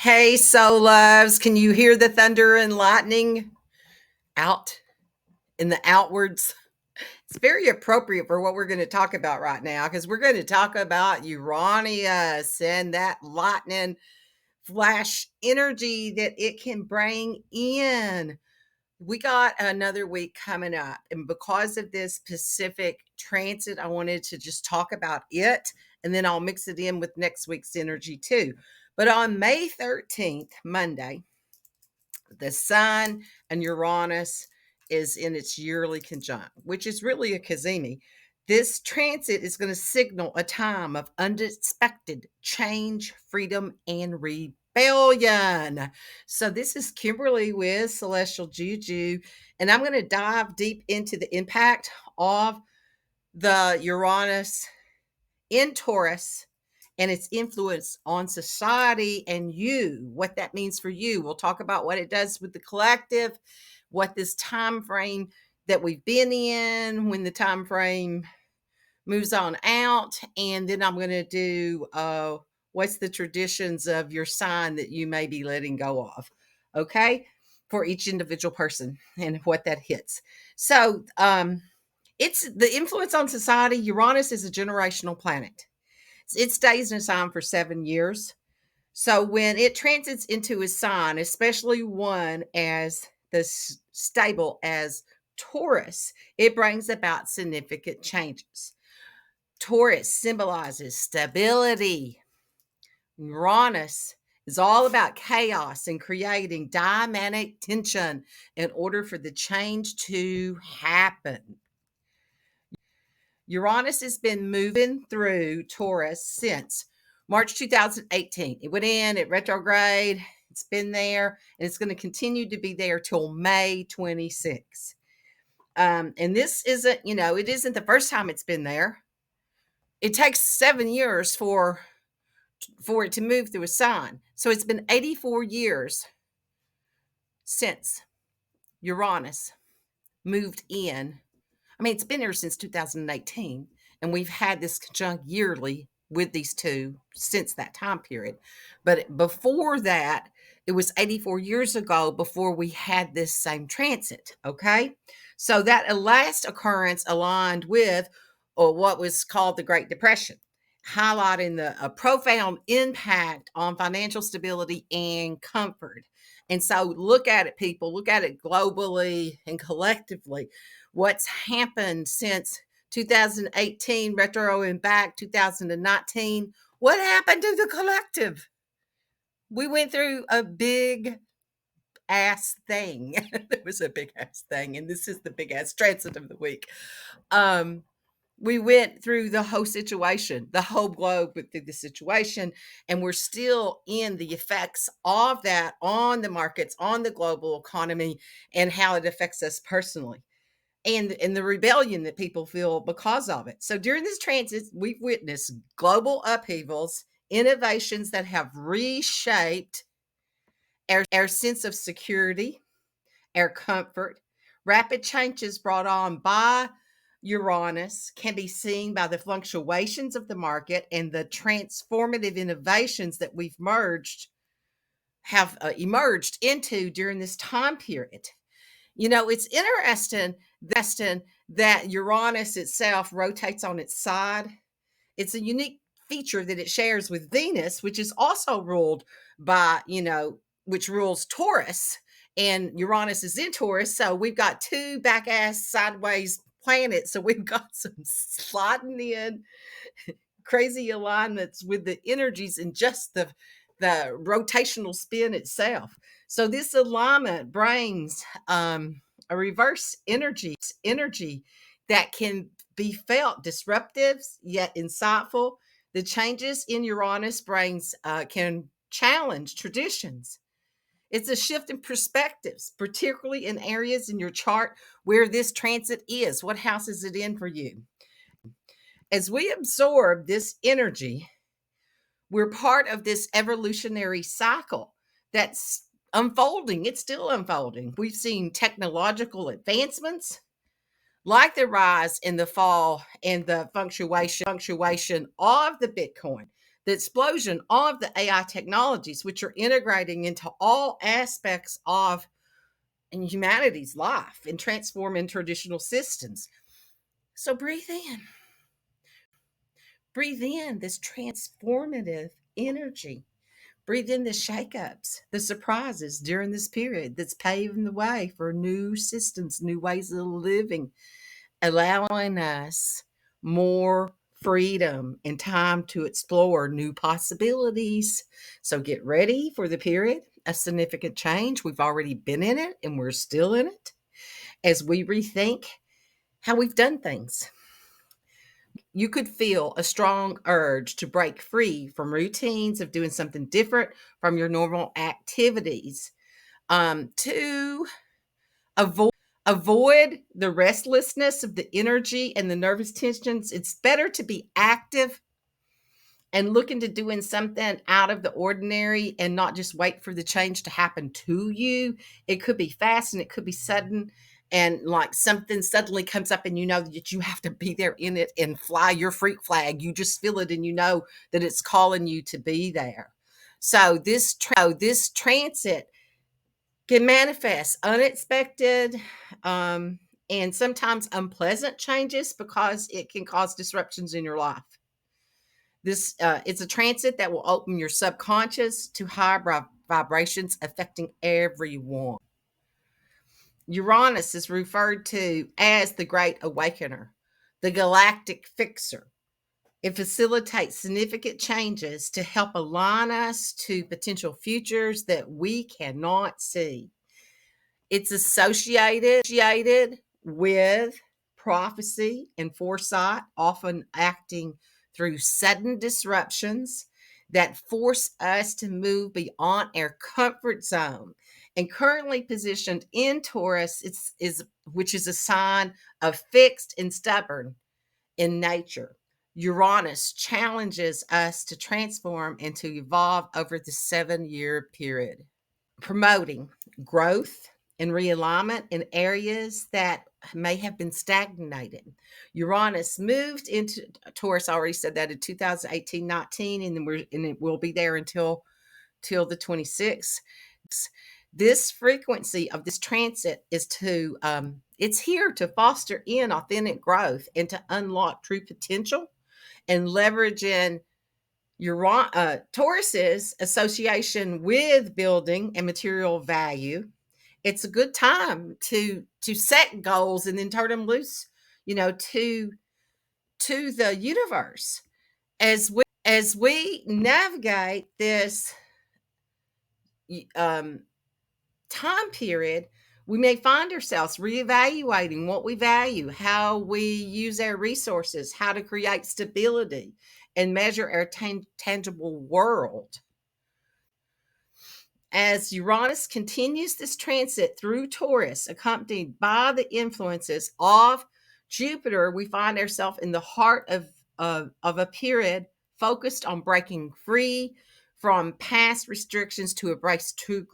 Hey, soul loves, can you hear the thunder and lightning out in the outwards? It's very appropriate for what we're going to talk about right now because we're going to talk about Uranus and that lightning flash energy that it can bring in. We got another week coming up, and because of this specific transit, I wanted to just talk about it and then I'll mix it in with next week's energy too. But on May 13th, Monday, the Sun and Uranus is in its yearly conjunct, which is really a Cazimi. This transit is going to signal a time of unexpected change, freedom, and rebellion. So, this is Kimberly with Celestial Juju, and I'm going to dive deep into the impact of the Uranus in Taurus and its influence on society and you, what that means for you. We'll talk about what it does with the collective, what this time frame that we've been in, when the time frame moves on out, and then I'm going to do what's the traditions of your sign that you may be letting go of, okay, for each individual person and what that hits. So, it's the influence on society. Uranus is a generational planet. It stays in a sign for 7 years. So when it transits into a sign, especially one as stable as Taurus, it brings about significant changes. Taurus symbolizes stability. Uranus is all about chaos and creating dynamic tension in order for the change to happen. Uranus has been moving through Taurus since March 2018. It went in at retrograde. It's been there, and it's going to continue to be there till May 26. And this isn't, it isn't the first time it's been there. It takes 7 years for it to move through a sign. So it's been 84 years since Uranus moved in. I mean, it's been here since 2018, and we've had this conjunct yearly with these two since that time period. But before that, it was 84 years ago before we had this same transit. Okay. So that last occurrence aligned with what was called the Great Depression, highlighting a profound impact on financial stability and comfort. And so look at it, people, look at it globally and collectively. What's happened since 2018, retro and back 2019? What happened to the collective? We went through a big ass thing. There was a big ass thing, and this is the big ass transit of the week. Um, we went through the whole situation, the whole globe went through the situation, and we're still in the effects of that on the markets, on the global economy, and how it affects us personally, and the rebellion that people feel because of it. So during this transit, we've witnessed global upheavals, innovations that have reshaped our sense of security, our comfort. Rapid changes brought on by Uranus can be seen by the fluctuations of the market and the transformative innovations that have emerged into during this time period. It's interesting that Uranus itself rotates on its side. It's a unique feature that it shares with Venus, which is also ruled by, which rules Taurus, and Uranus is in Taurus. So we've got two back ass sideways planets. So we've got some sliding in crazy alignments with the energies and just the rotational spin itself. So this alignment brings a reverse energy that can be felt disruptive yet insightful. The changes in Uranus brings can challenge traditions. It's a shift in perspectives, particularly in areas in your chart where this transit is. What house is it in for you? As we absorb this energy, we're part of this evolutionary cycle that's unfolding. It's still unfolding. We've seen technological advancements like the rise and the fall and the fluctuation of the Bitcoin. the explosion of the AI technologies, which are integrating into all aspects of humanity's life and transforming traditional systems. So breathe in this transformative energy. Breathe in the shakeups, the surprises during this period that's paving the way for new systems, new ways of living, allowing us more freedom and time to explore new possibilities. So get ready for the period of significant change. We've already been in it and we're still in it as we rethink how we've done things. You could feel a strong urge to break free from routines of doing something different from your normal activities, to avoid the restlessness of the energy and the nervous tensions. It's better to be active and look into doing something out of the ordinary and not just wait for the change to happen to you. It could be fast and it could be sudden. And like something suddenly comes up and you know that you have to be there in it and fly your freak flag. You just feel it and you know that it's calling you to be there. So this transit can manifest unexpected, and sometimes unpleasant changes because it can cause disruptions in your life. This it's a transit that will open your subconscious to higher vibrations affecting everyone. Uranus is referred to as the Great Awakener, the galactic fixer. It facilitates significant changes to help align us to potential futures that we cannot see. It's associated with prophecy and foresight, often acting through sudden disruptions that force us to move beyond our comfort zone. And currently positioned in Taurus, which is a sign of fixed and stubborn in nature. Uranus challenges us to transform and to evolve over the 7-year period, promoting growth and realignment in areas that may have been stagnated. Uranus moved into Taurus, I already said that, in 2018-19, and it will be there until the 26th. This frequency of this transit is it's here to foster in authentic growth and to unlock true potential and leveraging Taurus's association with building and material value. It's a good time to set goals and then turn them loose, to the universe as we navigate this time period. We may find ourselves reevaluating what we value, how we use our resources, how to create stability and measure our tangible world. As Uranus continues this transit through Taurus, accompanied by the influences of Jupiter, we find ourselves in the heart of a period focused on breaking free from past restrictions to embrace true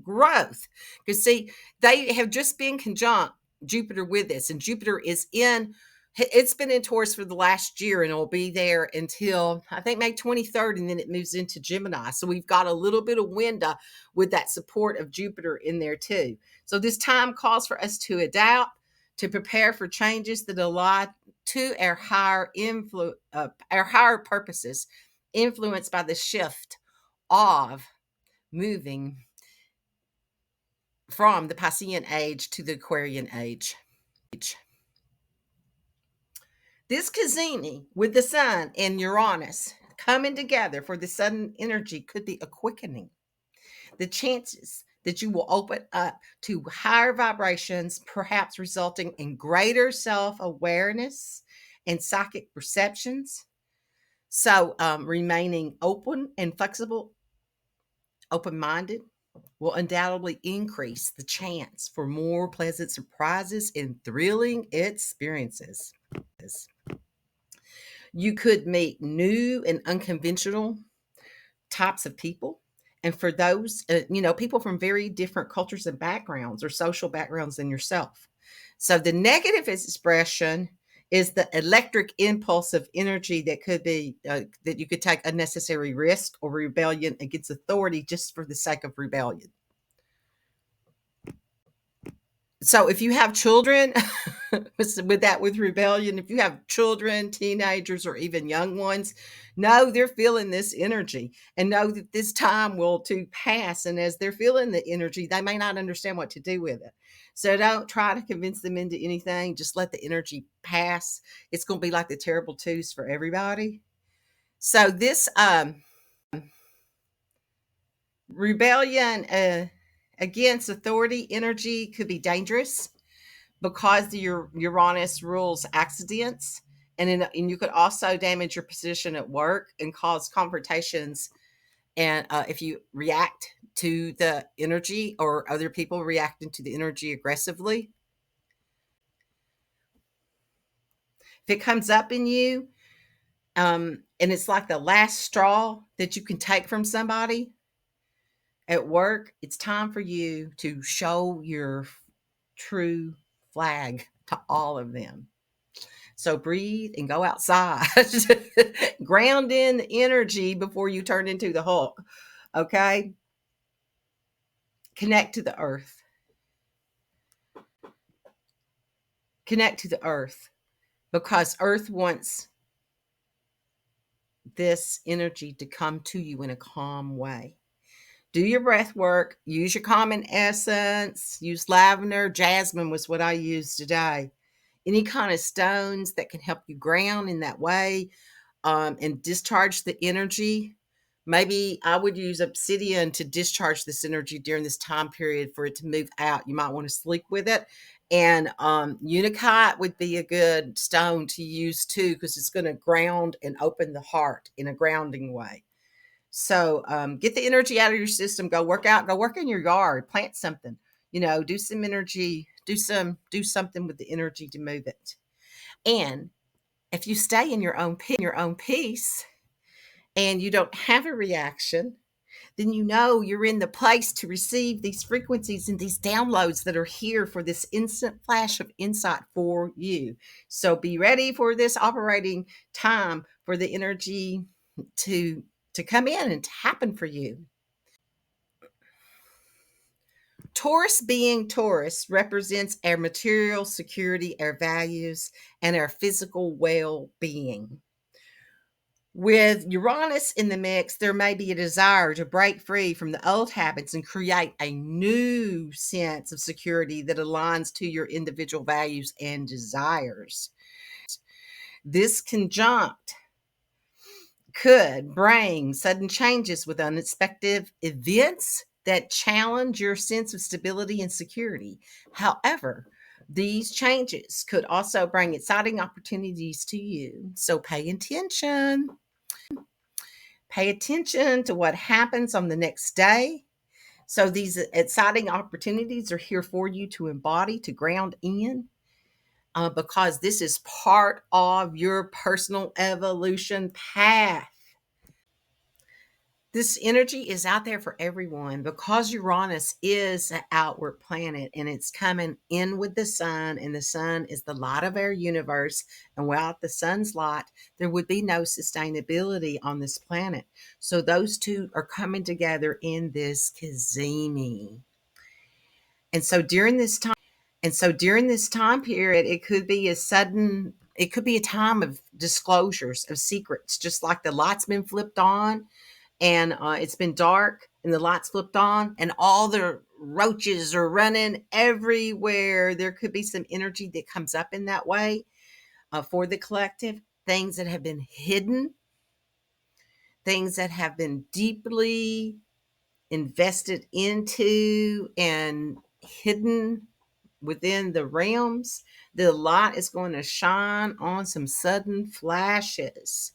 growth. Because see, they have just been conjunct Jupiter with this, and Jupiter it's been in Taurus for the last year, and it'll be there until I think May 23rd, and then it moves into Gemini. So we've got a little bit of window with that support of Jupiter in there too. So this time calls for us to adapt, to prepare for changes that align to our higher purposes, influenced by the shift of moving from the Piscean age to the Aquarian age. This Cazimi with the Sun and Uranus coming together for the sudden energy could be a quickening. The chances that you will open up to higher vibrations, perhaps resulting in greater self-awareness and psychic perceptions. So remaining open and flexible, open-minded, will undoubtedly increase the chance for more pleasant surprises and thrilling experiences. You could meet new and unconventional types of people. And for those, people from very different cultures and backgrounds or social backgrounds than yourself. So the negative expression is the electric impulse of energy that could be that you could take unnecessary risk or rebellion against authority just for the sake of rebellion. So if you have children with rebellion, if you have children, teenagers, or even young ones, know they're feeling this energy and know that this time will to pass. And as they're feeling the energy, they may not understand what to do with it. So don't try to convince them into anything. Just let the energy pass. It's going to be like the terrible twos for everybody. So this rebellion against authority energy could be dangerous because your Uranus rules accidents, and you could also damage your position at work and cause confrontations. And if you react to the energy or other people reacting to the energy aggressively, if it comes up in you, and it's like the last straw that you can take from somebody at work, it's time for you to show your true flag to all of them. So breathe and go outside. Ground in the energy before you turn into the Hulk. Okay? Connect to the earth. Connect to the earth because earth wants this energy to come to you in a calm way. Do your breath work. Use your common essence. Use lavender. Jasmine was what I used today. Any kind of stones that can help you ground in that way, and discharge the energy. Maybe I would use obsidian to discharge this energy during this time period for it to move out. You might want to sleep with it. And unakite would be a good stone to use too, because it's going to ground and open the heart in a grounding way. So get the energy out of your system. Go work out. Go work in your yard. Plant something. Do some energy. Do something with the energy to move it. And if you stay in your own peace and you don't have a reaction, then you're in the place to receive these frequencies and these downloads that are here for this instant flash of insight for you. So be ready for this operating time for the energy to come in and to happen for you. Taurus, being Taurus, represents our material security, our values, and our physical well-being. With Uranus in the mix, there may be a desire to break free from the old habits and create a new sense of security that aligns to your individual values and desires. This conjunct could bring sudden changes with unexpected events that challenge your sense of stability and security. However, these changes could also bring exciting opportunities to you. So pay attention. Pay attention to what happens on the next day. So these exciting opportunities are here for you to embody, to ground in, because this is part of your personal evolution path. This energy is out there for everyone because Uranus is an outward planet and it's coming in with the sun, and the sun is the light of our universe. And without the sun's light, there would be no sustainability on this planet. So those two are coming together in this Cazimi. And so during this time period, it could be a time of disclosures of secrets, just like the light's been flipped on and it's been dark and the lights flipped on and all the roaches are running everywhere. There could be some energy that comes up in that way for the collective. Things that have been hidden, things that have been deeply invested into and hidden within the realms. The light is going to shine on some sudden flashes.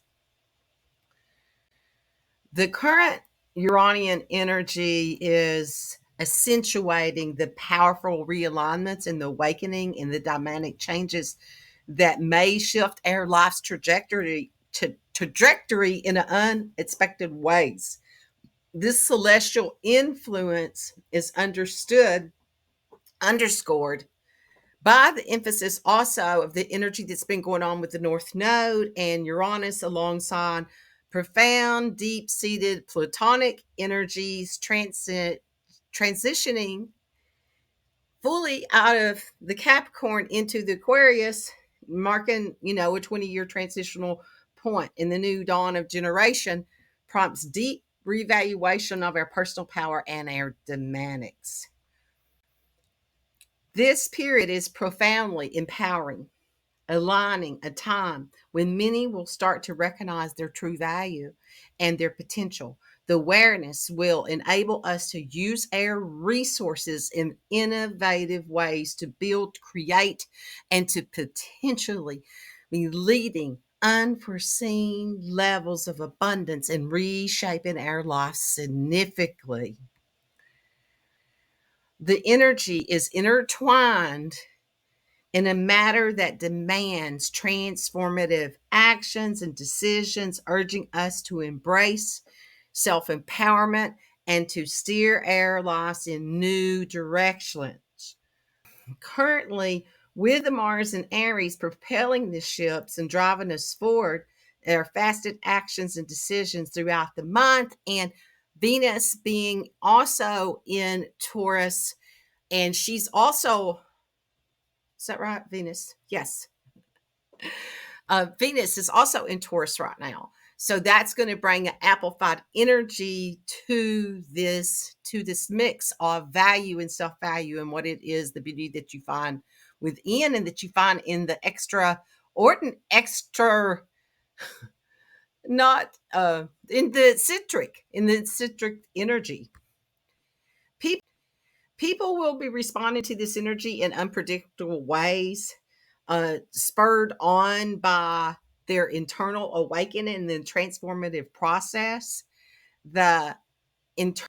The current Uranian energy is accentuating the powerful realignments and the awakening and the dynamic changes that may shift our life's trajectory in unexpected ways. This celestial influence is underscored by the emphasis also of the energy that's been going on with the North Node and Uranus alongside profound, deep seated Plutonic energies transitioning fully out of the Capricorn into the Aquarius, marking, a 20-year transitional point in the new dawn of generation, prompts deep reevaluation of our personal power and our dynamics. This period is profoundly empowering, aligning a time when many will start to recognize their true value and their potential. The awareness will enable us to use our resources in innovative ways to build, create, and to potentially be leading unforeseen levels of abundance and reshaping our lives significantly. The energy is intertwined in a matter that demands transformative actions and decisions, urging us to embrace self empowerment and to steer our lives in new directions. Currently, with the Mars and Aries propelling the ships and driving us forward, there are fasted actions and decisions throughout the month, and Venus being also in Taurus, and she's also, is that right, Venus? Yes. Venus is also in Taurus right now. So that's going to bring an amplified energy to this mix of value and self-value and what it is, the beauty that you find within and that you find in the extra, not in the citric energy. People will be responding to this energy in unpredictable ways, spurred on by their internal awakening and the transformative process. The, inter-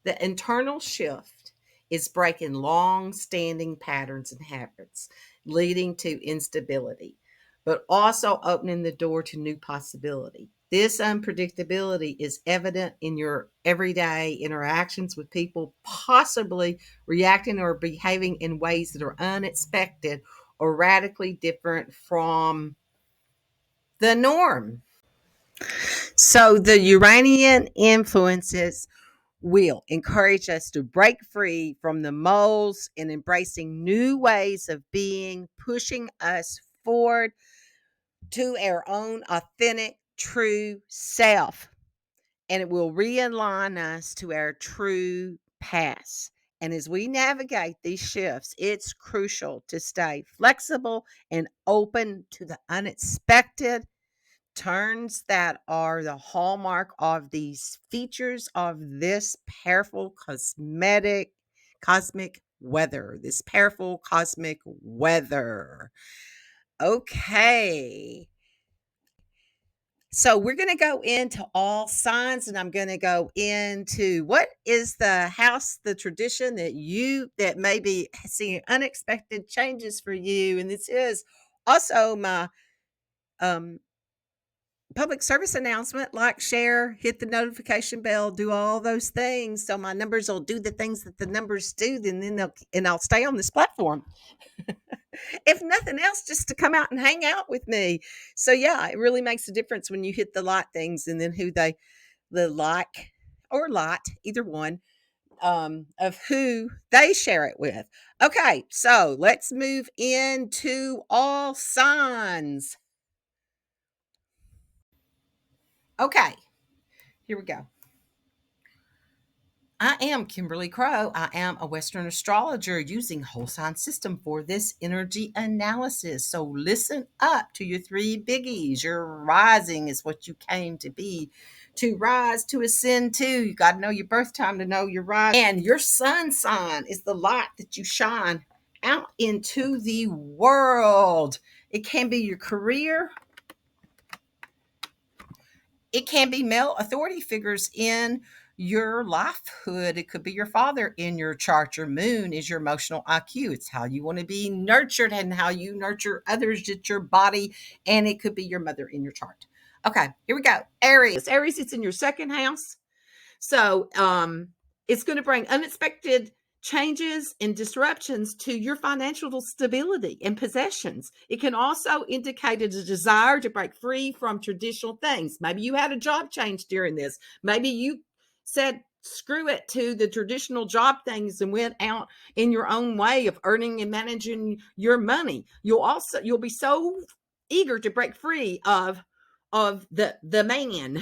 the internal shift is breaking long standing patterns and habits, leading to instability, but also opening the door to new possibility. This unpredictability is evident in your everyday interactions with people, possibly reacting or behaving in ways that are unexpected or radically different from the norm. So, the Uranian influences will encourage us to break free from the molds and embracing new ways of being, pushing us forward to our own authentic, true self. And it will realign us to our true past. And as we navigate these shifts, it's crucial to stay flexible and open to the unexpected turns that are the hallmark of these features of this powerful cosmic weather. This powerful cosmic weather. Okay. So we're going to go into all signs, and I'm going to go into what is the house, the tradition that may be seeing unexpected changes for you. And this is also my um, public service announcement. Like, share, hit the notification bell, do all those things so my numbers will do the things that the numbers do, and then I'll stay on this platform. If nothing else, just to come out and hang out with me. So yeah, it really makes a difference when you hit the like things and then who the like or lot, either one, of who they share it with. Okay, so let's move into all signs. Okay, here we go. I am Kimberly Crow. I am a Western astrologer using whole sign system for this energy analysis. So listen up to your three biggies. Your rising is what you came to be. To rise, to ascend to. You got to know your birth time to know your rise. And your sun sign is the light that you shine out into the world. It can be your career. It can be male authority figures in your lifehood. It could be your father in your chart. Your moon is your emotional IQ. It's how you want to be nurtured and how you nurture others. It's your body, and it could be your mother in your chart. Okay, here we go. Aries, it's in your second house. So it's going to bring unexpected changes and disruptions to your financial stability and possessions. It can also indicate a desire to break free from traditional things. Maybe you had a job change during this. Maybe you said screw it to the traditional job things and went out in your own way of earning and managing your money. You'll be so eager to break free of the man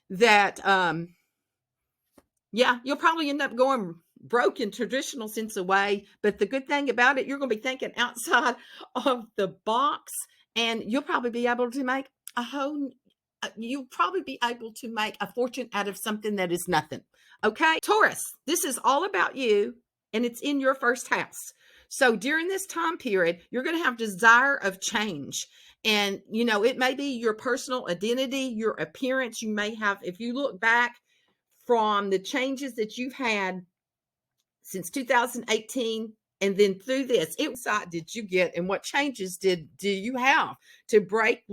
that you'll probably end up going broke in traditional sense of way. But the good thing about it, you're going to be thinking outside of the box, and you'll probably be able to make a fortune out of something that is nothing. Okay, Taurus, this is all about you, and it's in your first house. So during this time period, you're going to have desire of change. And, it may be your personal identity, your appearance. You may have, if you look back from the changes that you've had since 2018, and then through this, what insight did you get, and what changes do you have to break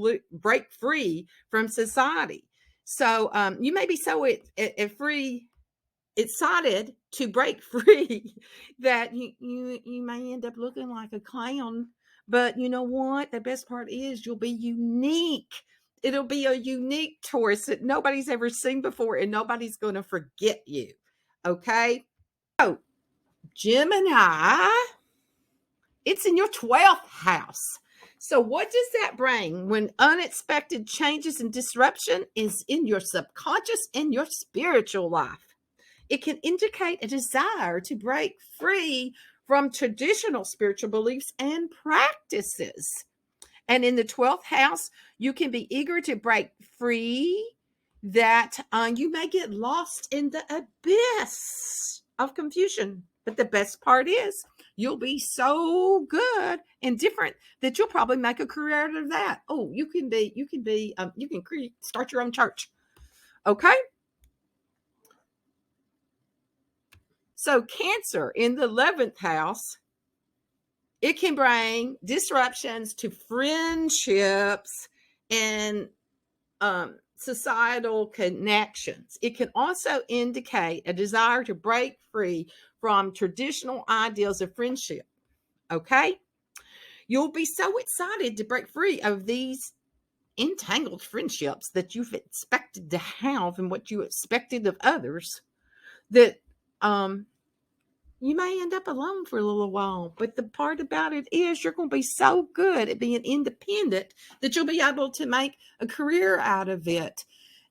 free from society? So you may be so excited to break free that you may end up looking like a clown. But you know what? The best part is you'll be unique. It'll be a unique Taurus that nobody's ever seen before, and nobody's going to forget you. Okay? So, Gemini, it's in your 12th house. So what does that bring when unexpected changes and disruption is in your subconscious and your spiritual life? It can indicate a desire to break free from traditional spiritual beliefs and practices. And in the 12th house, you can be eager to break free that you may get lost in the abyss of confusion. But the best part is you'll be so good and different that you'll probably make a career out of that. Oh, you can start your own church. Okay. So Cancer in the 11th house, it can bring disruptions to friendships and societal connections. It can also indicate a desire to break free from traditional ideals of friendship. Okay? You'll be so excited to break free of these entangled friendships that you've expected to have and what you expected of others that you may end up alone for a little while. But the part about it is you're going to be so good at being independent that you'll be able to make a career out of it.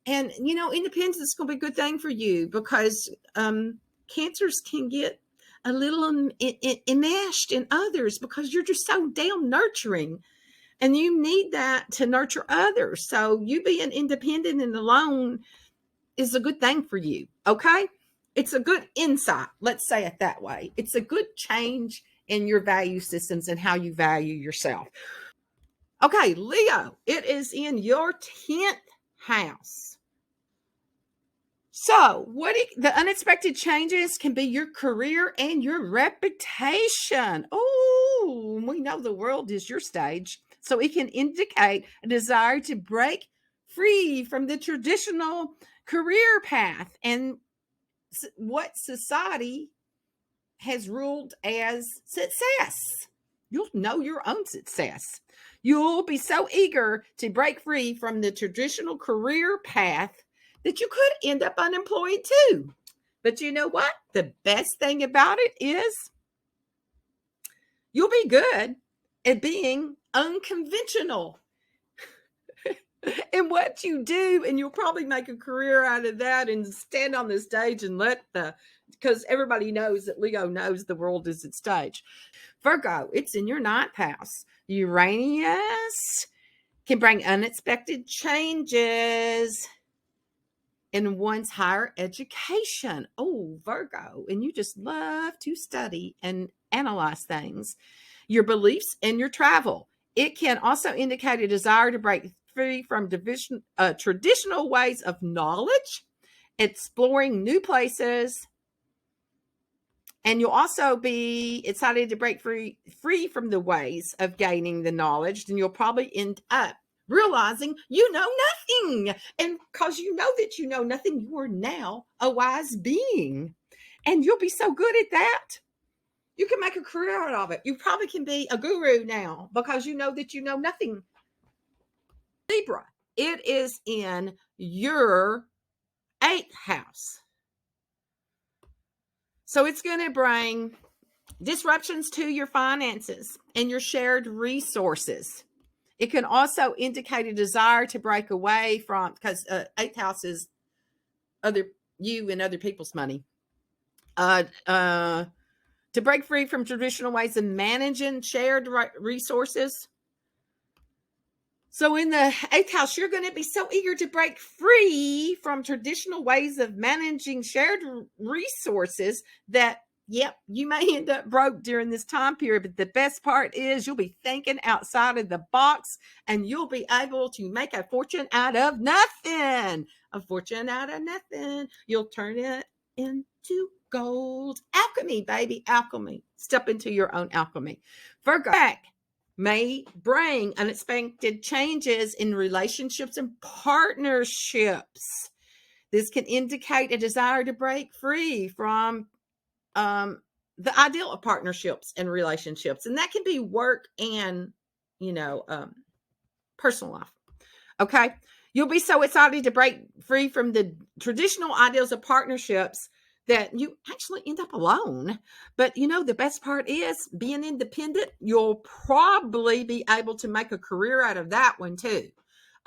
And, independence is going to be a good thing for you because Cancers can get a little enmeshed in others because you're just so damn nurturing. And you need that to nurture others. So you being independent and alone is a good thing for you. Okay? It's a good insight. Let's say it that way. It's a good change in your value systems and how you value yourself. Okay, Leo, it is in your 10th house. So the unexpected changes can be your career and your reputation. Oh, we know the world is your stage. So it can indicate a desire to break free from the traditional career path and what society has ruled as success. You'll know your own success. You'll be so eager to break free from the traditional career path that you could end up unemployed too. But you know what? The best thing about it is you'll be good at being unconventional in what you do, and you'll probably make a career out of that and stand on the stage and because everybody knows that Leo knows the world is its stage. Virgo, it's in your 9th house. Uranus can bring unexpected changes in one's higher education. Oh, Virgo, and you just love to study and analyze things. Your beliefs and your travel. It can also indicate a desire to break free from traditional ways of knowledge, exploring new places. And you'll also be excited to break free from the ways of gaining the knowledge. And you'll probably end up realizing you know nothing. And because you know that you know nothing, you are now a wise being. And you'll be so good at that. You can make a career out of it. You probably can be a guru now because you know that you know nothing. Libra, it is in your 8th house. So it's going to bring disruptions to your finances and your shared resources. It can also indicate a desire to break away from, because 8th house is you and other people's money. To break free from traditional ways of managing shared resources. So in the 8th house, you're going to be so eager to break free from traditional ways of managing shared resources that, yep, you may end up broke during this time period. But the best part is you'll be thinking outside of the box and you'll be able to make a fortune out of nothing. A fortune out of nothing. You'll turn it into gold. Alchemy, baby, alchemy. Step into your own alchemy. Virgo may bring unexpected changes in relationships and partnerships. This can indicate a desire to break free from the ideal of partnerships and relationships. And that can be work and, personal life. Okay. You'll be so excited to break free from the traditional ideals of partnerships that you actually end up alone. But the best part is being independent. You'll probably be able to make a career out of that one too.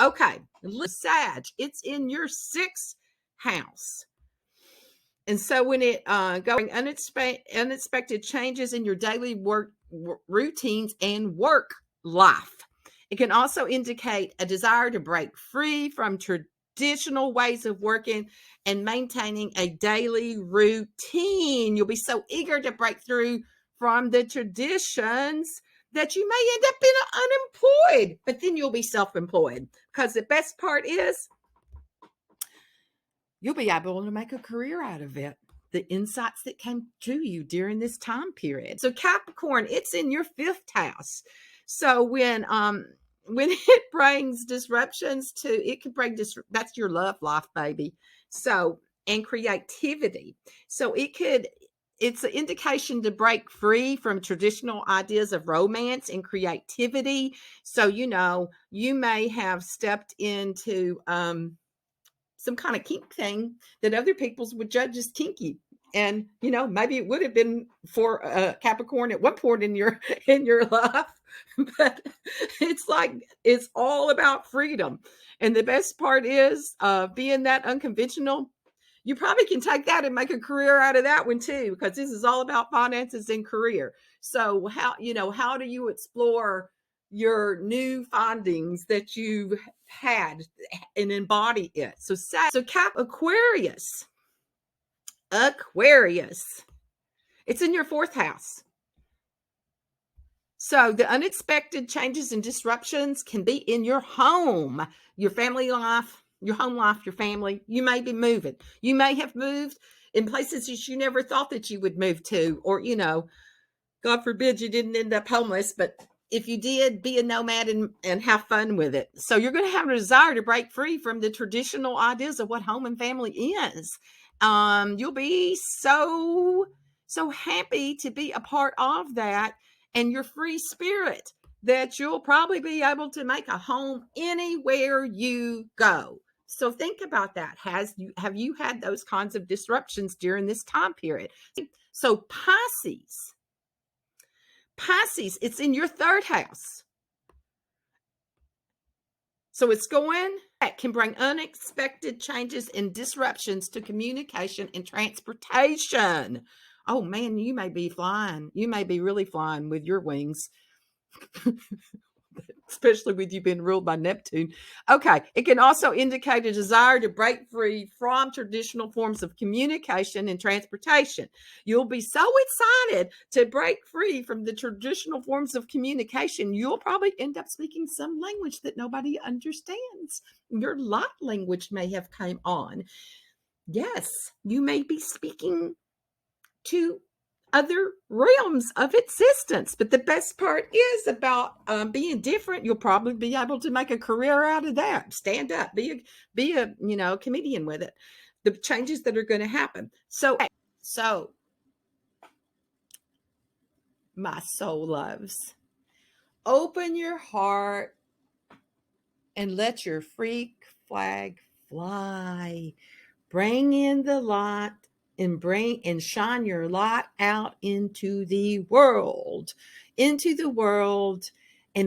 Okay, Sag, it's in your 6th house. And so when it going unexpected changes in your daily work routines and work life. It can also indicate a desire to break free from traditional ways of working and maintaining a daily routine. You'll be so eager to break through from the traditions that you may end up being unemployed, but then you'll be self-employed, because the best part is you'll be able to make a career out of it. The insights that came to you during this time period. So Capricorn, it's in your 5th house. So when it brings disruptions it can bring that's your love life, baby. So, and creativity. So it's an indication to break free from traditional ideas of romance and creativity. So, you may have stepped into some kind of kink thing that other people's would judge as kinky. And, maybe it would have been for Capricorn at one point in your life, but it's all about freedom. And the best part is being that unconventional. You probably can take that and make a career out of that one too, because this is all about finances and career. So how do you explore your new findings that you've had and embody it? So Aquarius, it's in your 4th house. So the unexpected changes and disruptions can be in your home, your family life, your home life, your family. You may be moving. You may have moved in places that you never thought that you would move to, or, God forbid you didn't end up homeless, but if you did, be a nomad and have fun with it. So you're going to have a desire to break free from the traditional ideas of what home and family is. You'll be so happy to be a part of that, and your free spirit, that you'll probably be able to make a home anywhere you go. So think about that. Have you had those kinds of disruptions during this time period? So Pisces, it's in your 3rd house. So that can bring unexpected changes and disruptions to communication and transportation. Oh man, you may be flying. You may be really flying with your wings. Especially with you being ruled by Neptune. Okay. It can also indicate a desire to break free from traditional forms of communication and transportation. You'll be so excited to break free from the traditional forms of communication. You'll probably end up speaking some language that nobody understands. Your light language may have come on. Yes, you may be speaking to other realms of existence. But the best part is about being different. You'll probably be able to make a career out of that. Stand up, be a comedian with it. The changes that are going to happen. So So, my soul loves, open your heart and let your freak flag fly. Bring in the light and shine your light out into the world, and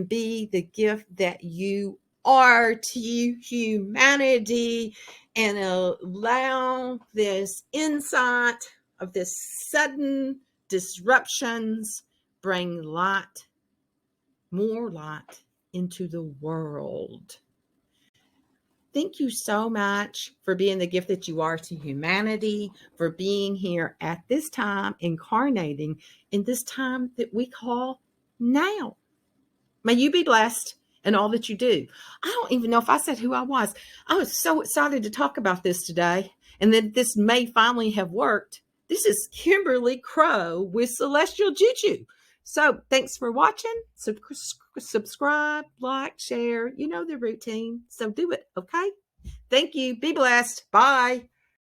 be the gift that you are to humanity, and allow this insight of this sudden disruptions bring light, more light into the world. Thank you so much for being the gift that you are to humanity, for being here at this time, incarnating in this time that we call now. May you be blessed in all that you do. I don't even know if I said who I was. I was so excited to talk about this today, and that this may finally have worked. This is Kimberly Crow with Celestial Juju. So thanks for watching. Subscribe, like, share. You know the routine. So do it, okay? Thank you. Be blessed. Bye.